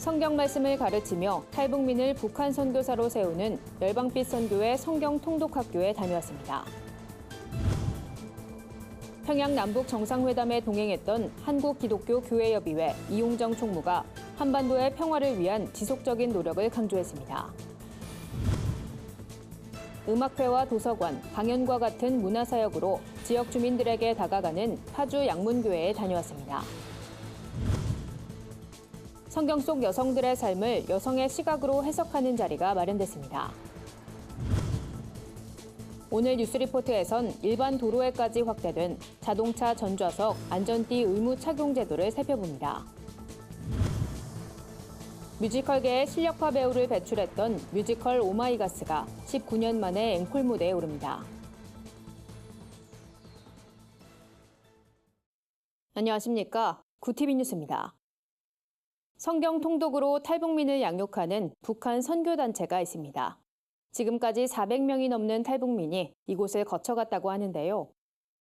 성경 말씀을 가르치며 탈북민을 북한 선교사로 세우는 열방빛 선교회 성경 통독학교에 다녀왔습니다. 평양 남북 정상회담에 동행했던 한국기독교교회협의회 이용정 총무가 한반도의 평화를 위한 지속적인 노력을 강조했습니다. 음악회와 도서관, 강연과 같은 문화사역으로 지역 주민들에게 다가가는 파주 양문교회에 다녀왔습니다. 성경 속 여성들의 삶을 여성의 시각으로 해석하는 자리가 마련됐습니다. 오늘 뉴스리포트에선 일반 도로에까지 확대된 자동차 전좌석 안전띠 의무 착용 제도를 살펴봅니다. 뮤지컬계의 실력파 배우를 배출했던 뮤지컬 오마이갓스가 19년 만에 앵콜 무대에 오릅니다. 안녕하십니까? 구티비 뉴스입니다. 성경 통독으로 탈북민을 양육하는 북한 선교단체가 있습니다. 지금까지 400명이 넘는 탈북민이 이곳을 거쳐갔다고 하는데요.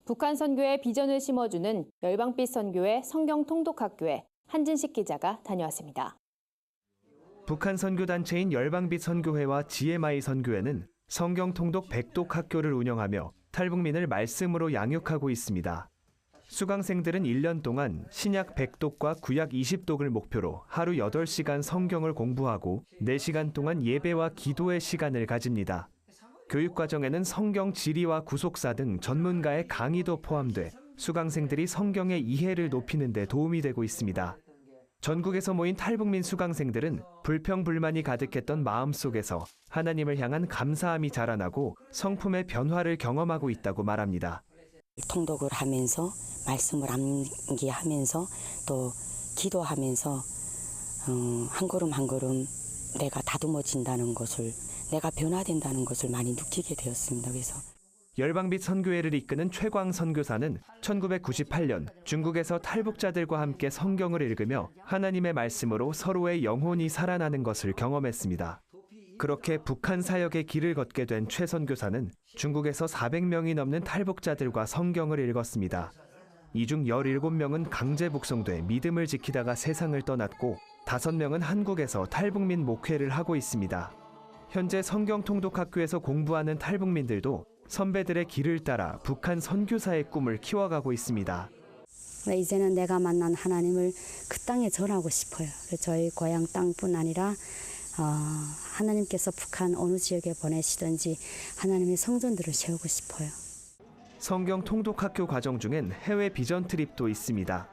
북한 선교의 비전을 심어주는 열방빛 선교회 성경 통독학교에 한진식 기자가 다녀왔습니다. 북한 선교단체인 열방빛 선교회와 GMI 선교회는 성경 통독 백독학교를 운영하며 탈북민을 말씀으로 양육하고 있습니다. 수강생들은 1년 동안 신약 100독과 구약 20독을 목표로 하루 8시간 성경을 공부하고 4시간 동안 예배와 기도의 시간을 가집니다. 교육과정에는 성경 지리와 구속사 등 전문가의 강의도 포함돼 수강생들이 성경의 이해를 높이는 데 도움이 되고 있습니다. 전국에서 모인 탈북민 수강생들은 불평불만이 가득했던 마음속에서 하나님을 향한 감사함이 자라나고 성품의 변화를 경험하고 있다고 말합니다. 통독을 하면서 말씀을 암기하면서 또 기도하면서 한 걸음 한 걸음 내가 다듬어진다는 것을, 내가 변화된다는 것을 많이 느끼게 되었습니다. 그래서 열방빛 선교회를 이끄는 최광 선교사는 1998년 중국에서 탈북자들과 함께 성경을 읽으며 하나님의 말씀으로 서로의 영혼이 살아나는 것을 경험했습니다. 그렇게 북한 사역의 길을 걷게 된 최 선교사는 중국에서 400명이 넘는 탈북자들과 성경을 읽었습니다. 이 중 17명은 강제 북송돼 믿음을 지키다가 세상을 떠났고 5명은 한국에서 탈북민 목회를 하고 있습니다. 현재 성경 통독학교에서 공부하는 탈북민들도 선배들의 길을 따라 북한 선교사의 꿈을 키워가고 있습니다. 이제는 내가 만난 하나님을 그 땅에 전하고 싶어요. 저희 고향 땅뿐 아니라 하나님께서 북한 어느 지역에 보내시든지 하나님의 성전들을 세우고 싶어요. 성경 통독학교 과정 중엔 해외 비전 트립도 있습니다.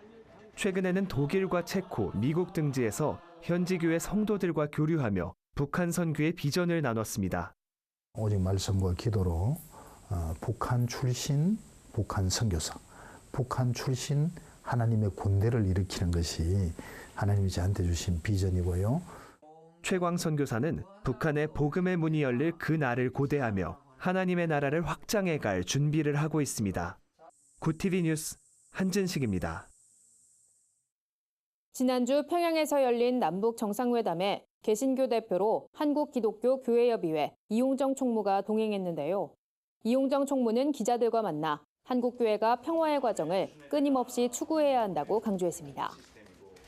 최근에는 독일과 체코, 미국 등지에서 현지 교회 성도들과 교류하며 북한 선교의 비전을 나눴습니다. 오직 말씀과 기도로 북한 출신 북한 선교사, 북한 출신 하나님의 군대를 일으키는 것이 하나님이 저한테 주신 비전이고요. 최광 선교사는 북한의 복음의 문이 열릴 그 날을 고대하며 하나님의 나라를 확장해 갈 준비를 하고 있습니다. 구티비 뉴스 한진식입니다. 지난주 평양에서 열린 남북 정상회담에 개신교 대표로 한국기독교교회협의회 이용정 총무가 동행했는데요. 이용정 총무는 기자들과 만나 한국교회가 평화의 과정을 끊임없이 추구해야 한다고 강조했습니다.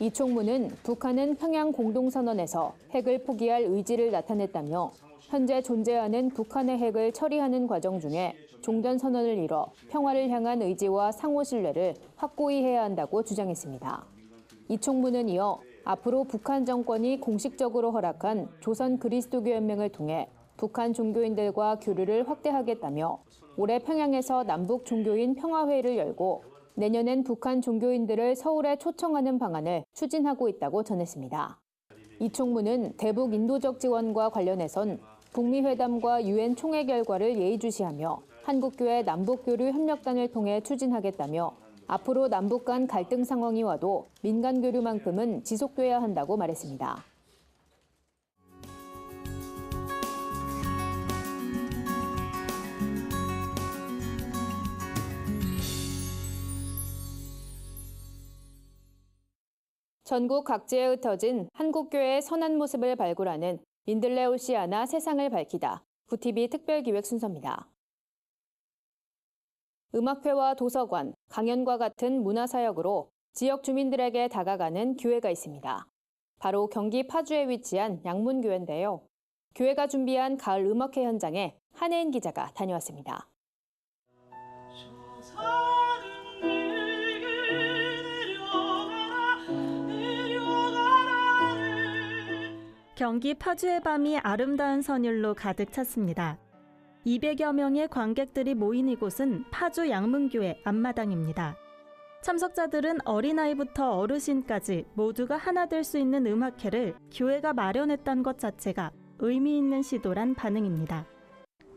이 총무는 북한은 평양 공동선언에서 핵을 포기할 의지를 나타냈다며 현재 존재하는 북한의 핵을 처리하는 과정 중에 종전선언을 이뤄 평화를 향한 의지와 상호 신뢰를 확고히 해야 한다고 주장했습니다. 이 총무는 이어 앞으로 북한 정권이 공식적으로 허락한 조선 그리스도교 연맹을 통해 북한 종교인들과 교류를 확대하겠다며 올해 평양에서 남북 종교인 평화회의를 열고 내년엔 북한 종교인들을 서울에 초청하는 방안을 추진하고 있다고 전했습니다. 이 총무는 대북 인도적 지원과 관련해선 북미 회담과 유엔 총회 결과를 예의주시하며 한국교회 남북교류 협력단을 통해 추진하겠다며 앞으로 남북 간 갈등 상황이 와도 민간 교류만큼은 지속돼야 한다고 말했습니다. 전국 각지에 흩어진 한국교회의 선한 모습을 발굴하는 민들레 오시아나 세상을 밝히다 구티비 특별기획 순서입니다. 음악회와 도서관, 강연과 같은 문화사역으로 지역 주민들에게 다가가는 교회가 있습니다. 바로 경기 파주에 위치한 양문교회인데요. 교회가 준비한 가을 음악회 현장에 한혜인 기자가 다녀왔습니다. 경기 파주의 밤이 아름다운 선율로 가득 찼습니다. 200여 명의 관객들이 모인 이곳은 파주 양문교회 앞마당입니다. 참석자들은 어린아이부터 어르신까지 모두가 하나 될 수 있는 음악회를 교회가 마련했다는 것 자체가 의미 있는 시도란 반응입니다.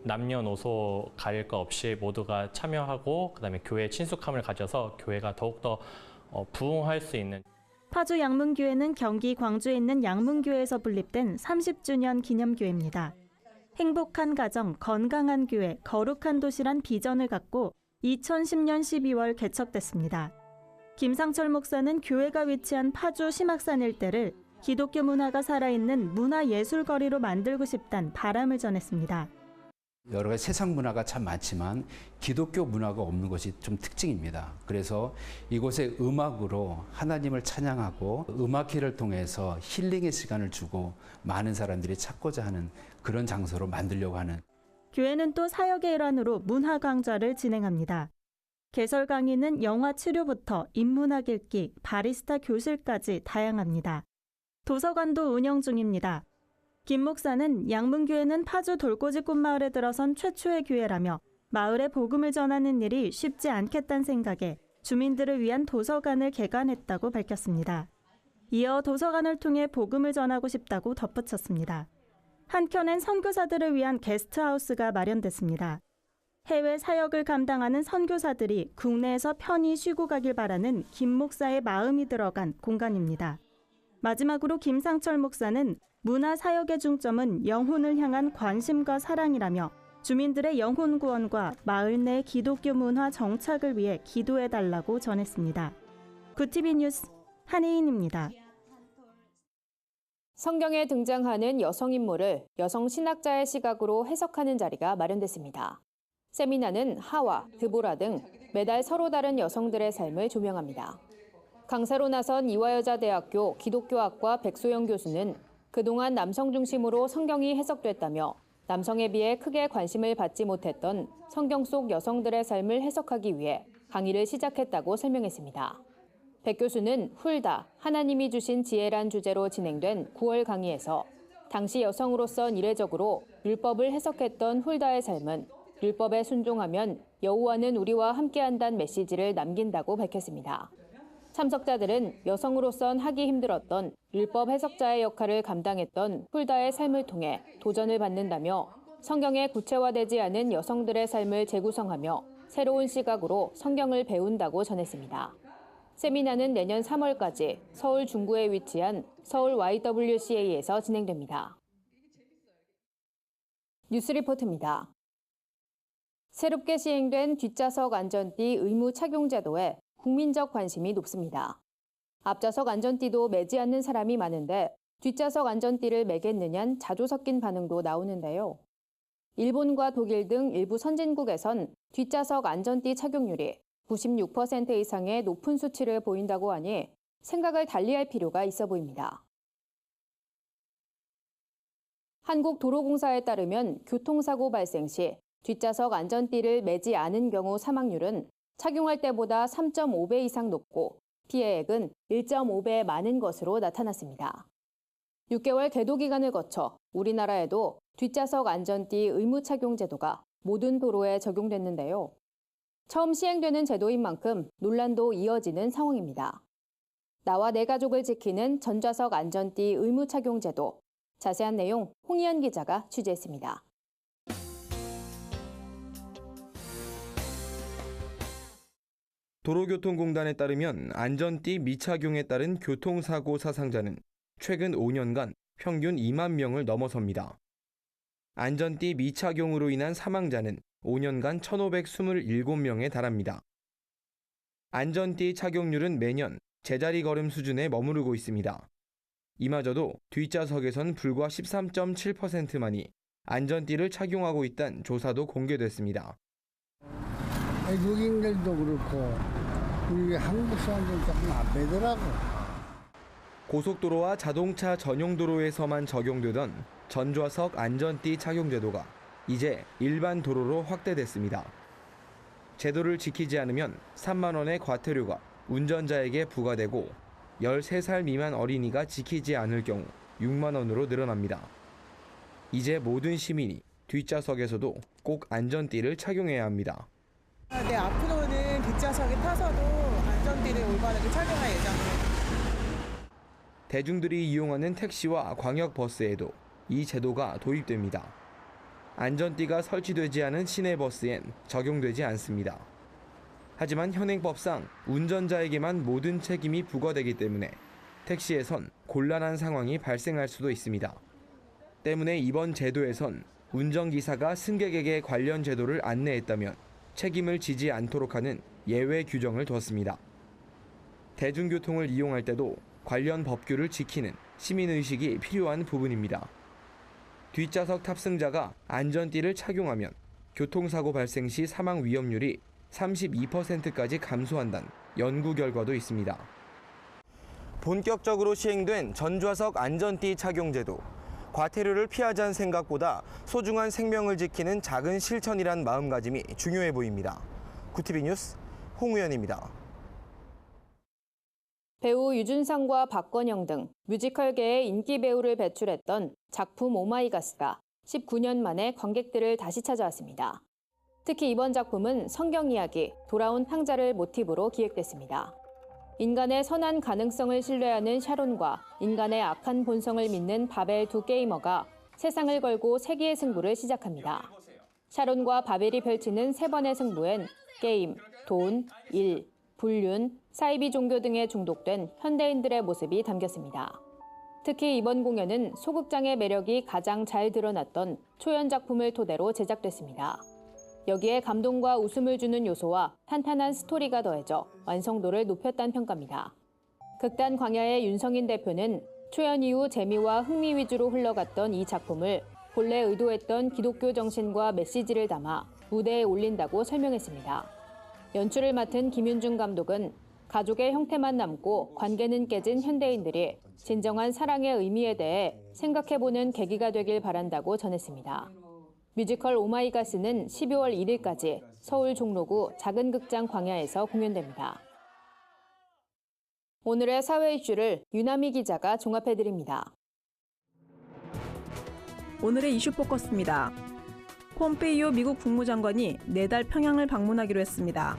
남녀노소 가릴 것 없이 모두가 참여하고 그다음에 교회의 친숙함을 가져서 교회가 더욱더 부흥할 수 있는. 파주 양문교회는 경기 광주에 있는 양문교회에서 분립된 30주년 기념교회입니다. 행복한 가정, 건강한 교회, 거룩한 도시란 비전을 갖고 2010년 12월 개척됐습니다. 김상철 목사는 교회가 위치한 파주 심악산 일대를 기독교 문화가 살아있는 문화예술거리로 만들고 싶다는 바람을 전했습니다. 여러 가지 세상 문화가 참 많지만 기독교 문화가 없는 것이 좀 특징입니다. 그래서 이곳에 음악으로 하나님을 찬양하고 음악회를 통해서 힐링의 시간을 주고 많은 사람들이 찾고자 하는 그런 장소로 만들려고 하는. 교회는 또 사역의 일환으로 문화 강좌를 진행합니다. 개설 강의는 영화 치료부터 인문학 읽기, 바리스타 교실까지 다양합니다. 도서관도 운영 중입니다. 김 목사는 양문교회는 파주 돌꽂이 꽃마을에 들어선 최초의 교회라며 마을에 복음을 전하는 일이 쉽지 않겠다는 생각에 주민들을 위한 도서관을 개관했다고 밝혔습니다. 이어 도서관을 통해 복음을 전하고 싶다고 덧붙였습니다. 한켠엔 선교사들을 위한 게스트하우스가 마련됐습니다. 해외 사역을 감당하는 선교사들이 국내에서 편히 쉬고 가길 바라는 김 목사의 마음이 들어간 공간입니다. 마지막으로 김상철 목사는 문화 사역의 중점은 영혼을 향한 관심과 사랑이라며 주민들의 영혼 구원과 마을 내 기독교 문화 정착을 위해 기도해달라고 전했습니다. 구TV 뉴스 한혜인입니다. 성경에 등장하는 여성 인물을 여성 신학자의 시각으로 해석하는 자리가 마련됐습니다. 세미나는 하와, 드보라 등 매달 서로 다른 여성들의 삶을 조명합니다. 강사로 나선 이화여자대학교 기독교학과 백소영 교수는 그동안 남성 중심으로 성경이 해석됐다며 남성에 비해 크게 관심을 받지 못했던 성경 속 여성들의 삶을 해석하기 위해 강의를 시작했다고 설명했습니다. 백 교수는 훌다, 하나님이 주신 지혜란 주제로 진행된 9월 강의에서 당시 여성으로선 이례적으로 율법을 해석했던 훌다의 삶은 율법에 순종하면 여호와는 우리와 함께한다는 메시지를 남긴다고 밝혔습니다. 참석자들은 여성으로선 하기 힘들었던 율법 해석자의 역할을 감당했던 훌다의 삶을 통해 도전을 받는다며 성경에 구체화되지 않은 여성들의 삶을 재구성하며 새로운 시각으로 성경을 배운다고 전했습니다. 세미나는 내년 3월까지 서울 중구에 위치한 서울 YWCA에서 진행됩니다. 뉴스 리포트입니다. 새롭게 시행된 뒷좌석 안전띠 의무 착용 제도에 국민적 관심이 높습니다. 앞좌석 안전띠도 매지 않는 사람이 많은데 뒷좌석 안전띠를 매겠느냐는 자조 섞인 반응도 나오는데요. 일본과 독일 등 일부 선진국에선 뒷좌석 안전띠 착용률이 96% 이상의 높은 수치를 보인다고 하니 생각을 달리할 필요가 있어 보입니다. 한국도로공사에 따르면 교통사고 발생 시 뒷좌석 안전띠를 매지 않은 경우 사망률은 착용할 때보다 3.5배 이상 높고 피해액은 1.5배 많은 것으로 나타났습니다. 6개월 계도 기간을 거쳐 우리나라에도 뒷좌석 안전띠 의무 착용 제도가 모든 도로에 적용됐는데요. 처음 시행되는 제도인 만큼 논란도 이어지는 상황입니다. 나와 내 가족을 지키는 전좌석 안전띠 의무 착용 제도. 자세한 내용 홍희연 기자가 취재했습니다. 도로교통공단에 따르면 안전띠 미착용에 따른 교통사고 사상자는 최근 5년간 평균 2만 명을 넘어섭니다. 안전띠 미착용으로 인한 사망자는 5년간 1,527명에 달합니다. 안전띠 착용률은 매년 제자리 걸음 수준에 머무르고 있습니다. 이마저도 뒷좌석에선 불과 13.7%만이 안전띠를 착용하고 있다는 조사도 공개됐습니다. 외국인들도 그렇고 우리 한국 사람들 조금 안 배더라고. 고속도로와 자동차 전용 도로에서만 적용되던 전좌석 안전띠 착용 제도가 이제 일반 도로로 확대됐습니다. 제도를 지키지 않으면 3만 원의 과태료가 운전자에게 부과되고 13살 미만 어린이가 지키지 않을 경우 6만 원으로 늘어납니다. 이제 모든 시민이 뒷좌석에서도 꼭 안전띠를 착용해야 합니다. 네, 앞으로는 뒷좌석에 타서도 안전띠를 올바르게 착용할 예정입니다. 대중들이 이용하는 택시와 광역버스에도 이 제도가 도입됩니다. 안전띠가 설치되지 않은 시내버스엔 적용되지 않습니다. 하지만 현행법상 운전자에게만 모든 책임이 부과되기 때문에 택시에선 곤란한 상황이 발생할 수도 있습니다. 때문에 이번 제도에선 운전기사가 승객에게 관련 제도를 안내했다면 책임을 지지 않도록 하는 예외 규정을 뒀습니다. 대중교통을 이용할 때도 관련 법규를 지키는 시민의식이 필요한 부분입니다. 뒷좌석 탑승자가 안전띠를 착용하면 교통사고 발생 시 사망 위험률이 32%까지 감소한다는 연구 결과도 있습니다. 본격적으로 시행된 전좌석 안전띠 착용 제도. 과태료를 피하자는 생각보다 소중한 생명을 지키는 작은 실천이란 마음가짐이 중요해 보입니다. 구티비 뉴스 홍우연입니다. 배우 유준상과 박건영 등 뮤지컬계의 인기 배우를 배출했던 작품 오마이갓스가 19년 만에 관객들을 다시 찾아왔습니다. 특히 이번 작품은 성경 이야기, 돌아온 탕자를 모티브로 기획됐습니다. 인간의 선한 가능성을 신뢰하는 샤론과 인간의 악한 본성을 믿는 바벨 두 게이머가 세상을 걸고 세기의 승부를 시작합니다. 샤론과 바벨이 펼치는 세 번의 승부엔 게임, 돈, 일, 불륜, 사이비 종교 등에 중독된 현대인들의 모습이 담겼습니다. 특히 이번 공연은 소극장의 매력이 가장 잘 드러났던 초연 작품을 토대로 제작됐습니다. 여기에 감동과 웃음을 주는 요소와 탄탄한 스토리가 더해져 완성도를 높였다는 평가입니다. 극단 광야의 윤성인 대표는 초연 이후 재미와 흥미 위주로 흘러갔던 이 작품을 본래 의도했던 기독교 정신과 메시지를 담아 무대에 올린다고 설명했습니다. 연출을 맡은 김윤중 감독은 가족의 형태만 남고 관계는 깨진 현대인들이 진정한 사랑의 의미에 대해 생각해보는 계기가 되길 바란다고 전했습니다. 뮤지컬 오마이갓스는 12월 1일까지 서울 종로구 작은 극장 광야에서 공연됩니다. 오늘의 사회 이슈를 유나미 기자가 종합해드립니다. 오늘의 이슈 포커스입니다. 폼페이오 미국 국무장관이 내달 평양을 방문하기로 했습니다.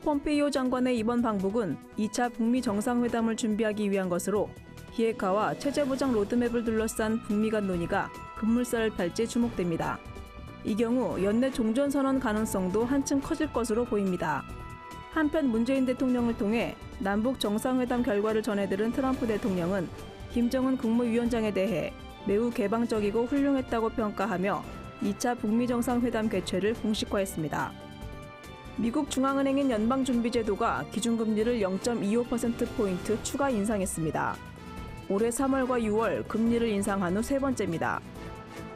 폼페이오 장관의 이번 방북은 2차 북미 정상회담을 준비하기 위한 것으로 기획화와 체제보장 로드맵을 둘러싼 북미 간 논의가 급물살을 탈지 주목됩니다. 이 경우 연내 종전선언 가능성도 한층 커질 것으로 보입니다. 한편 문재인 대통령을 통해 남북 정상회담 결과를 전해들은 트럼프 대통령은 김정은 국무위원장에 대해 매우 개방적이고 훌륭했다고 평가하며 2차 북미 정상회담 개최를 공식화했습니다. 미국 중앙은행인 연방준비제도가 기준금리를 0.25%포인트 추가 인상했습니다. 올해 3월과 6월 금리를 인상한 후 세 번째입니다.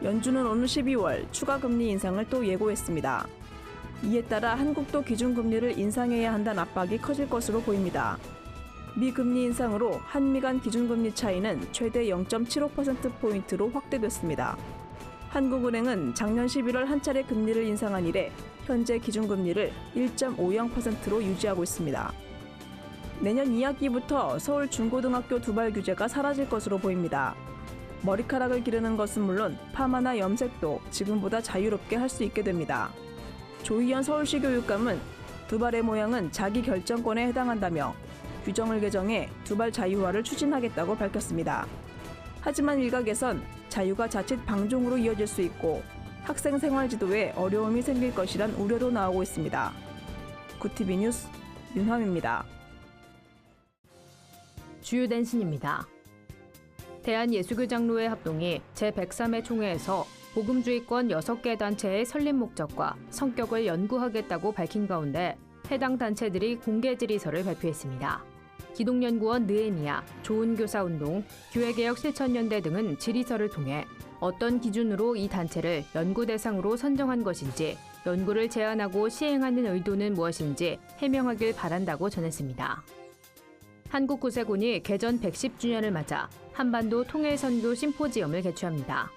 연준은 오늘 12월 추가 금리 인상을 또 예고했습니다. 이에 따라 한국도 기준금리를 인상해야 한다는 압박이 커질 것으로 보입니다. 미 금리 인상으로 한미 간 기준금리 차이는 최대 0.75%포인트로 확대됐습니다. 한국은행은 작년 11월 한 차례 금리를 인상한 이래 현재 기준금리를 1.50%로 유지하고 있습니다. 내년 2학기부터 서울 중고등학교 두발 규제가 사라질 것으로 보입니다. 머리카락을 기르는 것은 물론 파마나 염색도 지금보다 자유롭게 할 수 있게 됩니다. 조희연 서울시 교육감은 두발의 모양은 자기 결정권에 해당한다며 규정을 개정해 두발 자유화를 추진하겠다고 밝혔습니다. 하지만 일각에선 자유가 자칫 방종으로 이어질 수 있고 학생 생활 지도에 어려움이 생길 것이란 우려도 나오고 있습니다. 구티비 뉴스 윤화미입니다. 주요 댄신입니다. 대한예수교장로회 합동이 제103회 총회에서 복음주의권 6개 단체의 설립 목적과 성격을 연구하겠다고 밝힌 가운데 해당 단체들이 공개 질의서를 발표했습니다. 기독연구원 느헤미야, 좋은교사운동, 교회개혁 실천연대 등은 질의서를 통해 어떤 기준으로 이 단체를 연구 대상으로 선정한 것인지, 연구를 제안하고 시행하는 의도는 무엇인지 해명하길 바란다고 전했습니다. 한국구세군이 개전 110주년을 맞아 한반도 통일선교 심포지엄을 개최합니다.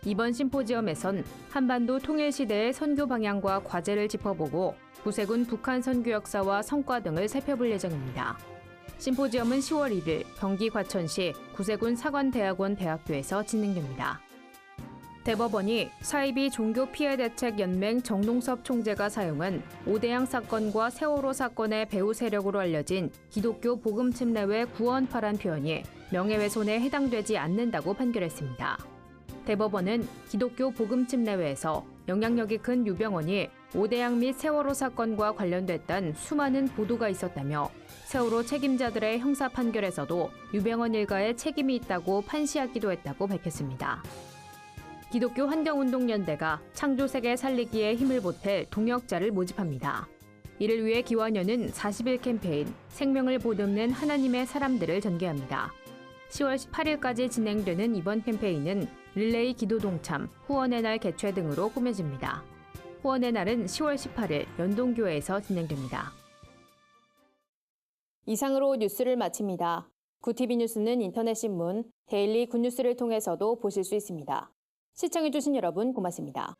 이번 심포지엄에선 한반도 통일시대의 선교 방향과 과제를 짚어보고 구세군 북한 선교 역사와 성과 등을 살펴볼 예정입니다. 심포지엄은 10월 1일 경기 과천시 구세군 사관대학원 대학교에서 진행됩니다. 대법원이 사이비 종교피해대책연맹 정동섭 총재가 사용한 오대양 사건과 세월호 사건의 배후 세력으로 알려진 기독교 복음 침례회 구원파란 표현이 명예훼손에 해당되지 않는다고 판결했습니다. 대법원은 기독교 복음 침례회에서 영향력이 큰 유병언이 오대양 및 세월호 사건과 관련됐던 수많은 보도가 있었다며 세월호 책임자들의 형사 판결에서도 유병언 일가의 책임이 있다고 판시하기도 했다고 밝혔습니다. 기독교 환경운동연대가 창조세계 살리기에 힘을 보탤 동역자를 모집합니다. 이를 위해 기원연은 40일 캠페인 생명을 보듬는 하나님의 사람들을 전개합니다. 10월 18일까지 진행되는 이번 캠페인은 릴레이 기도 동참, 후원의 날 개최 등으로 꾸며집니다. 후원의 날은 10월 18일 연동교회에서 진행됩니다. 이상으로 뉴스를 마칩니다. 구TV 뉴스는 인터넷 신문 데일리 굿뉴스를 통해서도 보실 수 있습니다. 시청해주신 여러분 고맙습니다.